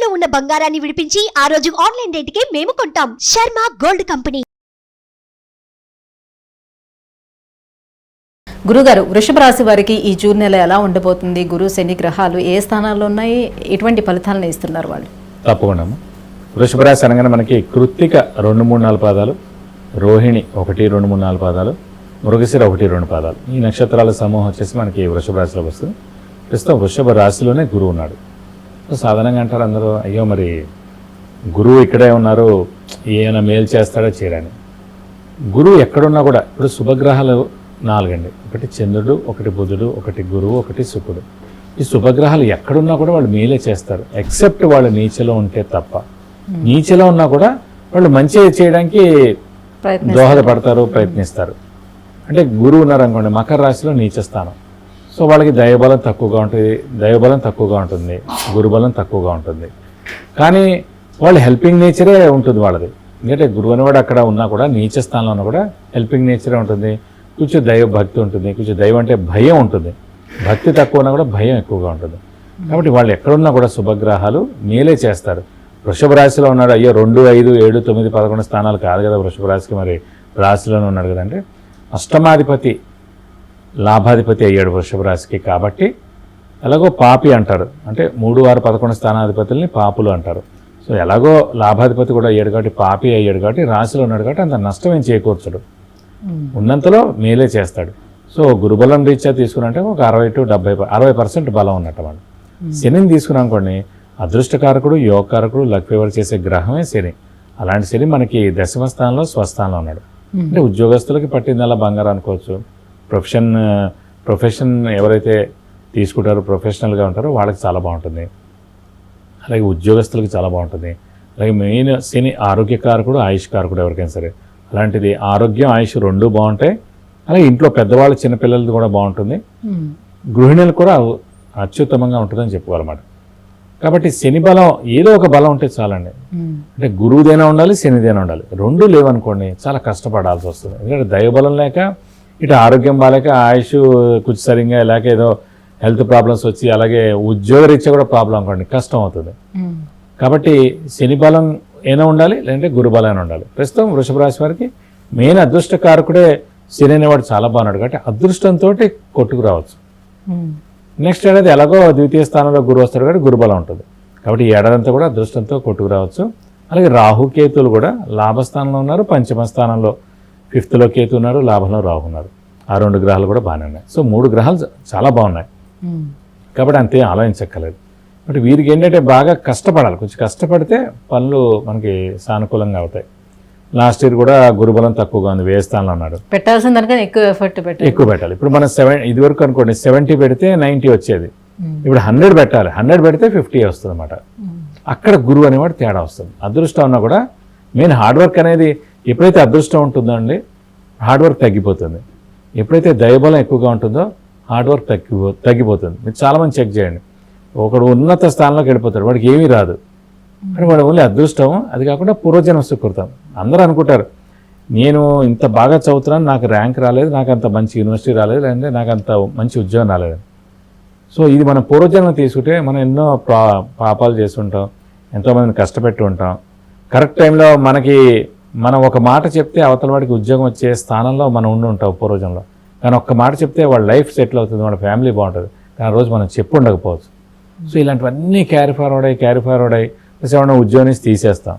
తాకట్టులో ఉన్న బంగారాన్ని విడిపించి ఆ రోజు ఆన్లైన్ రేటుకే మేము కొంటాం. Sharma gold company. గురుగారు, వృషభ రాశి వారికి ఈ జూన్ నెల ఎలా ఉండబోతుంది? గురు శని గ్రహాలు ఏ స్థానాల్లో ఉన్నాయి? ఎటువంటి ఫలితాలను ఇస్తున్నారు వాళ్ళు? తప్పకుండా. వృషభ రాశి అనగానే మనకి కృత్తిక 2, 3, 4 పాదాలు, రోహిణి 1, 2, 3, 4 పాదాలు, మృగశిర 1, 2 పాదాలు. ఈ నక్షత్రాల సమూహం వచ్చేసి మనకి వృషభ రాశిలో వస్తుంది. ప్రస్తుతం వృషభ రాశిలోనే గురువు ఉన్నాడు. సో సాధారణంగా అంటారు అందరూ, అయ్యో మరి గురువు ఇక్కడే ఉన్నారు, ఏమైనా మేలు చేస్తాడో చేయడని. గురువు ఎక్కడున్నా కూడా, ఇప్పుడు శుభగ్రహాలు 4 అండి. ఒకటి చంద్రుడు, ఒకటి బుధుడు, ఒకటి గురువు, ఒకటి శుక్రుడు. ఈ శుభగ్రహాలు ఎక్కడున్నా కూడా వాళ్ళు మేలే చేస్తారు, ఎక్సెప్ట్ వాళ్ళు నీచలో ఉంటే తప్ప. నీచలో ఉన్నా కూడా వాళ్ళు మంచి చేయడానికి దోహదపడతారు, ప్రయత్నిస్తారు. అంటే గురువు ఉన్నారనుకోండి మకర రాశిలో నీచ స్థానం, సో వాళ్ళకి దైవబలం తక్కువగా ఉంటుంది, గురుబలం తక్కువగా ఉంటుంది. కానీ వాళ్ళు హెల్పింగ్ నేచరే ఉంటుంది వాళ్ళది. ఎందుకంటే గురువు అనేవాడు అక్కడ ఉన్నా కూడా, నీచ స్థానంలో ఉన్నా కూడా హెల్పింగ్ నేచరే ఉంటుంది. కొంచెం దైవ భక్తి ఉంటుంది, కొంచెం దైవం అంటే భయం ఉంటుంది. భక్తి తక్కువ ఉన్నా కూడా భయం ఎక్కువగా ఉంటుంది. కాబట్టి వాళ్ళు ఎక్కడున్నా కూడా శుభగ్రహాలు మేలే చేస్తారు. వృషభ రాశిలో ఉన్నాడు, అయ్యో 2, 5, 7, 9, 11 స్థానాలు కాదు కదా వృషభ రాశికి, మరి రాశిలోనే ఉన్నాడు కదంటే అష్టమాధిపతి లాభాధిపతి అయ్యాడు వృషభ రాశికి. కాబట్టి ఎలాగో పాపి అంటారు, అంటే 3, 6, 11 స్థానాధిపతుల్ని పాపులు అంటారు. సో ఎలాగో లాభాధిపతి కూడా అయ్యాడు కాబట్టి, పాపి అయ్యాడు కాబట్టి, రాశిలో ఉన్నాడు కాబట్టి అంత నష్టం ఏం చేకూర్చడు, ఉన్నంతలో మేలే చేస్తాడు. సో గురుబలం రీత్యా తీసుకున్నంటే ఒక 60 to 60% బలం ఉన్నట్టు వాళ్ళు. శనిని తీసుకున్నానుకోండి, అదృష్టకారకుడు, యోగకారకుడు, లక్ ఫేవర్ చేసే గ్రహమే శని. అలాంటి శని మనకి దశమ స్థానంలో స్వస్థానంలో ఉన్నాడు. అంటే ఉద్యోగస్తులకి పట్టిందల్లా బంగారం అనుకోవచ్చు. ప్రొఫెషన్ ఎవరైతే తీసుకుంటారో, ప్రొఫెషనల్గా ఉంటారో వాళ్ళకి చాలా బాగుంటుంది. అలాగే ఉద్యోగస్తులకి చాలా బాగుంటుంది. అలాగే మెయిన్ శని ఆరోగ్యకారకుడు, ఆయుష్కారకుడు ఎవరికైనా సరే. అలాంటిది ఆరోగ్యం, ఆయుష్ 2 బాగుంటాయి. అలాగే ఇంట్లో పెద్దవాళ్ళు, చిన్నపిల్లలది కూడా బాగుంటుంది. గృహిణులు కూడా అత్యుత్తమంగా ఉంటుందని చెప్పుకోవాలన్నమాట. కాబట్టి శని బలం ఏదో ఒక బలం ఉంటే చాలండి. అంటే గురువుదైనా ఉండాలి, శనిదైనా ఉండాలి. 2 లేవనుకోండి చాలా కష్టపడాల్సి వస్తుంది. ఎందుకంటే దైవబలం లేక, ఇటు ఆరోగ్యం బాగాలేక, ఆయుష్ కొంచెం సరిగ్గా లేక, ఏదో హెల్త్ ప్రాబ్లమ్స్ వచ్చి, అలాగే ఉద్యోగరీత్యా కూడా ప్రాబ్లం అనుకోండి, కష్టం అవుతుంది. కాబట్టి శని బలం అయినా ఉండాలి, లేదంటే గురుబలం అయినా ఉండాలి. ప్రస్తుతం వృషభ రాశి వారికి మెయిన్ అదృష్టకారకుడే శని అనేవాడు చాలా బాగున్నాడు కాబట్టి అదృష్టంతో కొట్టుకు రావచ్చు. నెక్స్ట్ ఏడాది ఎలాగో ద్వితీయ స్థానంలో గురువు వస్తాడు కాబట్టి గురుబలం ఉంటుంది. కాబట్టి ఈ ఏడాదంతా కూడా అదృష్టంతో కొట్టుకు రావచ్చు. అలాగే రాహుకేతులు కూడా లాభస్థానంలో ఉన్నారు, పంచమ స్థానంలో 5th కేతు ఉన్నారు, లాభంలో రాహు ఉన్నారు. ఆ 2 గ్రహాలు కూడా బాగానే ఉన్నాయి. సో 3 గ్రహాలు చాలా బాగున్నాయి కాబట్టి అంతే ఆలోచించక్కర్లేదు. బట్ వీరికి ఏంటంటే బాగా కష్టపడాలి, కొంచెం కష్టపడితే పనులు మనకి సానుకూలంగా అవుతాయి. లాస్ట్ ఇయర్ కూడా గురుబలం తక్కువగా ఉంది, వ్యయ స్థానంలో ఉన్నాడు. పెట్టాల్సిన దానికన్నా ఎక్కువ ఎఫర్ట్ పెట్టాలి. ఇప్పుడు మనం 7 ఇదివరకు అనుకోండి 70 పెడితే 90 వచ్చేది. ఇప్పుడు 100 పెట్టాలి, 100 పెడితే 50 వస్తుంది అన్నమాట. అక్కడ గురువు అనేవాడు తేడా వస్తుంది. అదృష్టం ఉన్నా కూడా మెయిన్ హార్డ్ వర్క్ అనేది, ఎప్పుడైతే అదృష్టం ఉంటుందండి హార్డ్ వర్క్ తగ్గిపోతుంది. ఎప్పుడైతే దైవబలం ఎక్కువగా ఉంటుందో హార్డ్ వర్క్ తగ్గిపోతుంది. మీరు చాలామంది చెక్ చేయండి, ఒకడు ఉన్నత స్థానంలోకి వెళ్ళిపోతాడు, వాడికి ఏమీ రాదు. అంటే వాడు ఓన్లీ అదృష్టం, అది కాకుండా పూర్వజన్మ సుకృతం. అందరూ అనుకుంటారు నేను ఇంత బాగా చదువుతున్నాను, నాకు ర్యాంక్ రాలేదు, నాకు అంత మంచి యూనివర్సిటీ రాలేదు, లేదంటే నాకు అంత మంచి ఉద్యోగం రాలేదు. సో ఇది మనం పూర్వజన్మ తీసుకుంటే మనం ఎన్నో పాపాలు చేస్తుంటాం, ఎంతోమందిని కష్టపెట్టి ఉంటాం. కరెక్ట్ టైంలో మనం ఒక మాట చెప్తే అవతల వాడికి ఉద్యోగం వచ్చే స్థానంలో మనం ఉండి ఉంటాం పూర్వజన్మలో. కానీ ఒక్క మాట చెప్తే వాళ్ళ లైఫ్ సెటిల్ అవుతుంది, వాళ్ళ ఫ్యామిలీ బాగుంటుంది. కానీ రోజు మనం చెప్పు ఉండకపోవచ్చు. సో ఇలాంటివన్నీ క్యారీ ఫార్వర్డ్ అయ్యి ఎవరైనా ఉద్యోగం నుంచి తీసేస్తాం.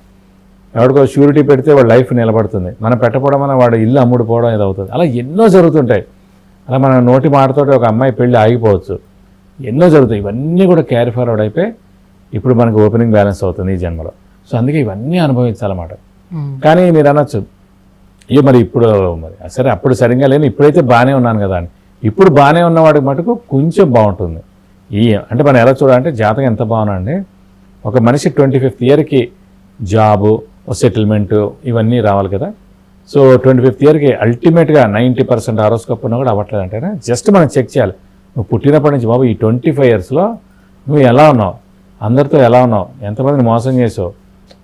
ఎవరికో షూరిటీ పెడితే వాడు లైఫ్ నిలబడుతుంది, మనం పెట్టకపోవడం వల్ల వాడు ఇల్లు అమ్ముడుపోవడం ఇది అవుతుంది. అలా ఎన్నో జరుగుతుంటాయి. అలా మన నోటి మాటతోటి ఒక అమ్మాయి పెళ్ళి ఆగిపోవచ్చు, ఎన్నో జరుగుతాయి. ఇవన్నీ కూడా క్యారీ ఫార్వర్డ్ అయిపోయి ఇప్పుడు మనకు ఓపెనింగ్ బ్యాలెన్స్ అవుతుంది ఈ జన్మలో. సో అందుకే ఇవన్నీ అనుభవించాలన్నమాట. కానీ మీరు అనొచ్చు, అయ్యో మరి ఇప్పుడు సరే అప్పుడు సరిగ్గా లేని, ఇప్పుడైతే బాగానే ఉన్నాను కదా అని. ఇప్పుడు బాగానే ఉన్నవాడికి మటుకు కొంచెం బాగుంటుంది. అంటే మనం ఎలా చూడాలంటే జాతకం ఎంత బాగుందండి, ఒక మనిషి 25th ఇయర్కి జాబు, సెటిల్మెంటు ఇవన్నీ రావాలి కదా. సో 25th ఇయర్కి అల్టిమేట్గా 90% హారోస్కోప్ ఉన్నా కూడా అవ్వట్లేదు అంటేనే జస్ట్ మనం చెక్ చేయాలి. నువ్వు పుట్టినప్పటి నుంచి బాబు ఈ 25 yearsలో నువ్వు ఎలా ఉన్నావు, అందరితో ఎలా ఉన్నావు, ఎంతమందిని మోసం చేసావు,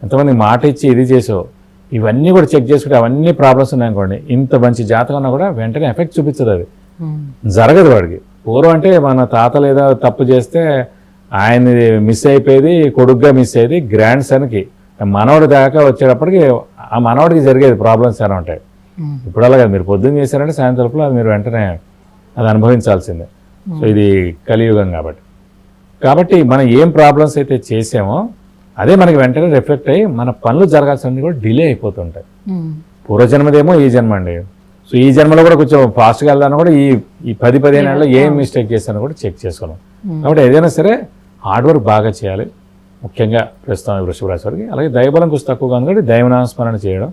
ఎంతమందికి మాట ఇచ్చి ఇది చేసావు, ఇవన్నీ కూడా చెక్ చేసుకుంటే అవన్నీ ప్రాబ్లమ్స్ ఉన్నాయనుకోండి, ఇంత మంచి జాతకం ఉన్నా కూడా వెంటనే ఎఫెక్ట్ చూపించదు, అది జరగదు వాడికి. పూర్వం అంటే మన తాతలు ఏదో తప్పు చేస్తే ఆయన మిస్ అయిపోయేది, కొడుగ్గా మిస్ అయ్యేది గ్రాండ్ సన్కి. మనవడి దాకా వచ్చేటప్పటికి ఆ మనవడికి జరిగేది ప్రాబ్లమ్స్ ఎలా ఉంటాయి. ఇప్పుడు అలాగే మీరు పొద్దున్న చేశారంటే సాయంత్రంలో అది మీరు వెంటనే అది అనుభవించాల్సిందే. సో ఇది కలియుగం కాబట్టి మనం ఏం ప్రాబ్లమ్స్ అయితే చేసామో అదే మనకి వెంటనే రిఫ్లెక్ట్ అయ్యి మన పనులు జరగాల్సినవి కూడా డిలే అయిపోతుంటాయి. పూర్వజన్మదేమో ఈ జన్మ అండి. సో ఈ జన్మలో కూడా కొంచెం ఫాస్ట్గా వెళ్దాను కూడా ఈ 10-15 ఏళ్ళలో ఏం మిస్టేక్ చేశానో కూడా చెక్ చేసుకున్నాం. కాబట్టి ఏదైనా సరే హార్డ్ వర్క్ బాగా చేయాలి, ముఖ్యంగా ప్రస్తుతం వృషభ రాశి వారికి. అలాగే దైవబలం కొంచెం తక్కువగా ఉంది కాబట్టి దైవనామస్మరణ చేయడం,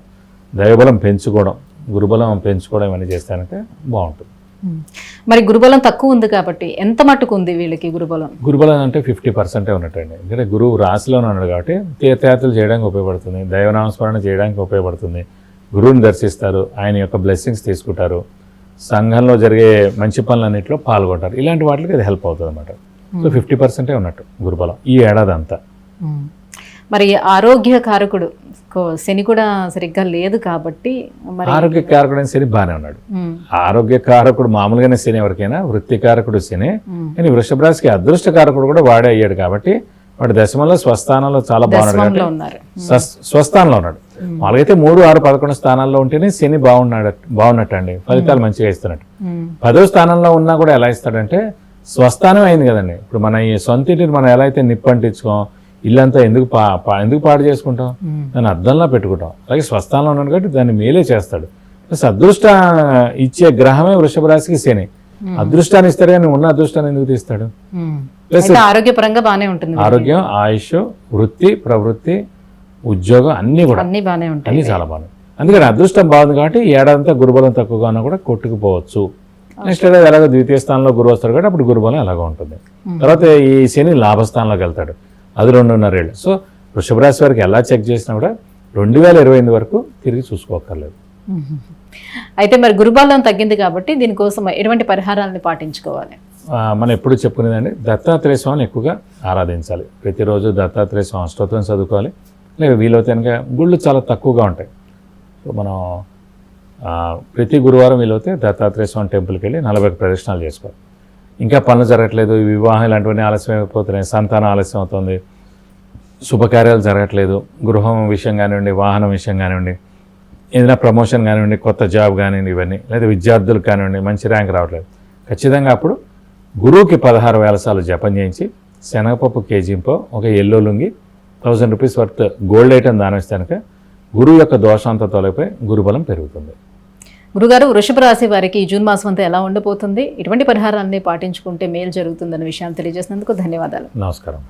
దైవబలం పెంచుకోవడం, గురుబలం పెంచుకోవడం ఇవన్నీ చేస్తానంటే బాగుంటుంది. మరి గురుబలం తక్కువ ఉంది కాబట్టి ఎంత మట్టుకు ఉంది వీళ్ళకి గురుబలం? గురుబలం అంటే 50% ఉన్నట్టండి. ఎందుకంటే గురువు రాశిలోనే ఉన్నాడు కాబట్టి తీర్థయాత్రలు చేయడానికి ఉపయోగపడుతుంది, దైవనామస్మరణ చేయడానికి ఉపయోగపడుతుంది, గురువుని దర్శిస్తారు, ఆయన యొక్క బ్లెస్సింగ్స్ తీసుకుంటారు, సంఘంలో జరిగే మంచి పనులన్నింటిలో పాల్గొంటారు. ఇలాంటి వాటికి అది హెల్ప్ అవుతుంది అన్నమాట. సో 50% ఉన్నట్టు గురుబలం ఈ ఏడాది అంతా. మరి ఆరోగ్య కారకుడు శని కూడా సరిగ్గా లేదు కాబట్టి ఆరోగ్య కారకుడు శని బాగానే ఉన్నాడు. ఆరోగ్య కారకుడు మామూలుగానే శని ఎవరికైనా, వృత్తి కారకుడు శని. కానీ వృషభ రాశికి అదృష్ట కారకుడు కూడా వాడే అయ్యాడు కాబట్టి వాడు దశమంలో స్వస్థానంలో చాలా బాగున్నాడు కాబట్టి స్వస్థానంలో ఉన్నాడు. మామూలుగైతే 3, 6, 11 స్థానాల్లో ఉంటేనే శని బాగున్నట్టు అండి, ఫలితాలు మంచిగా ఇస్తున్నట్టు. 10వ స్థానంలో ఉన్నా కూడా ఎలా ఇస్తాడంటే స్వస్థానం అయింది కదండి. ఇప్పుడు మన ఈ సొంత ఇంటిని మనం ఎలా అయితే నిప్పంటించుకోం, ఇల్లంతా ఎందుకు పాడు చేసుకుంటాం, దాన్ని అద్దంలా పెట్టుకుంటాం. అలాగే స్వస్థానంలో ఉన్నాడు కాబట్టి దాన్ని మేలే చేస్తాడు. ప్లస్ అదృష్ట ఇచ్చే గ్రహమే వృషభ రాశికి శని. అదృష్టాన్ని ఇస్తాడు కానీ ఉన్న అదృష్టాన్ని ఎందుకు తీస్తాడు? ప్లస్ ఆరోగ్యపరంగా బాగానే ఉంటుంది. ఆరోగ్యం, ఆయుష్, వృత్తి, ప్రవృత్తి, ఉద్యోగం అన్నీ కూడా అన్ని బాగానే ఉంటాయి, అన్ని చాలా బాగున్నాయి. అందుకని అదృష్టం బాగుంది కాబట్టి ఏడాదంతా గురుబలం తక్కువగా ఉన్నా కూడా కొట్టుకుపోవచ్చు. నెక్స్ట్ ఏడాది ఎలాగో ద్వితీయ స్థానంలో గురువు వస్తాడు కాబట్టి అప్పుడు గురుబలం ఎలాగో ఉంటుంది. తర్వాత ఈ శని లాభస్థానంలోకి వెళ్తాడు, అది 2.5 ఏళ్ళు. సో వృషభ రాశి వారికి ఎలా చెక్ చేసినా కూడా 2028 వరకు తిరిగి చూసుకోక్కర్లేదు. అయితే మరి గురుబలం తగ్గింది కాబట్టి దీనికోసం ఎటువంటి పరిహారాలను పాటించుకోవాలి? మనం ఎప్పుడు చెప్పుకునేదండి, దత్తాత్రేయ స్వామిని ఎక్కువగా ఆరాధించాలి. ప్రతిరోజు దత్తాత్రేయ స్వామి అష్టోత్తరం చదువుకోవాలి. లేక వీలైతే కనుక గుళ్ళు చాలా తక్కువగా ఉంటాయి. సో మనం ప్రతి గురువారం వీలైతే దత్తాత్రేయ స్వామి టెంపుల్కి వెళ్ళి 40 ప్రదక్షిణాలు చేసుకోవాలి. ఇంకా పనులు జరగట్లేదు, వివాహం ఇలాంటివన్నీ ఆలస్యం అయిపోతున్నాయి, సంతానం ఆలస్యం అవుతుంది, శుభకార్యాలు జరగట్లేదు, గృహం విషయం కానివ్వండి, వాహనం విషయం కానివ్వండి, ఏదైనా ప్రమోషన్ కానివ్వండి, కొత్త జాబ్ కానివ్వండి, ఇవన్నీ లేదా విద్యార్థులకు కానివ్వండి మంచి ర్యాంక్ రావట్లేదు, ఖచ్చితంగా అప్పుడు గురువుకి 16,000 సార్లు జపం చేయించి శనగపప్పు కేజీంపో ఒక yellow lungi 1000 rupees worth gold item దానం ఇస్తే కనుక గురువు యొక్క దోషంతో తొలగిపోయి గురుబలం పెరుగుతుంది. గురుగారు, వృషభ రాశి వారికి ఈ జూన్ మాసం అంతా ఎలా ఉండబోతుంది, ఇటువంటి పరిహారాన్ని పాటించుకుంటే మేలు జరుగుతుందన్న విషయాన్ని తెలియజేసినందుకు ధన్యవాదాలు. నమస్కారం.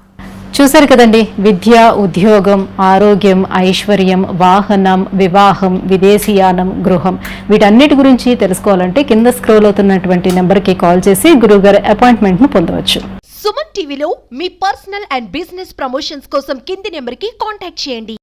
చూశారు కదండి, విద్య, ఉద్యోగం, ఆరోగ్యం, ఐశ్వర్యం, వాహనం, వివాహం, విదేశీయానం, గృహం వీటన్నిటి గురించి తెలుసుకోవాలంటే కింద స్క్రోల్ అవుతున్నటువంటి నెంబర్కి కాల్ చేసి గురువుగారి అపాయింట్మెంట్ను పొందవచ్చు. సుమన్ టీవీలో మీ పర్సనల్ అండ్ బిజినెస్ ప్రమోషన్స్ కోసం కింది నెంబర్కి కాంటాక్ట్ చేయండి.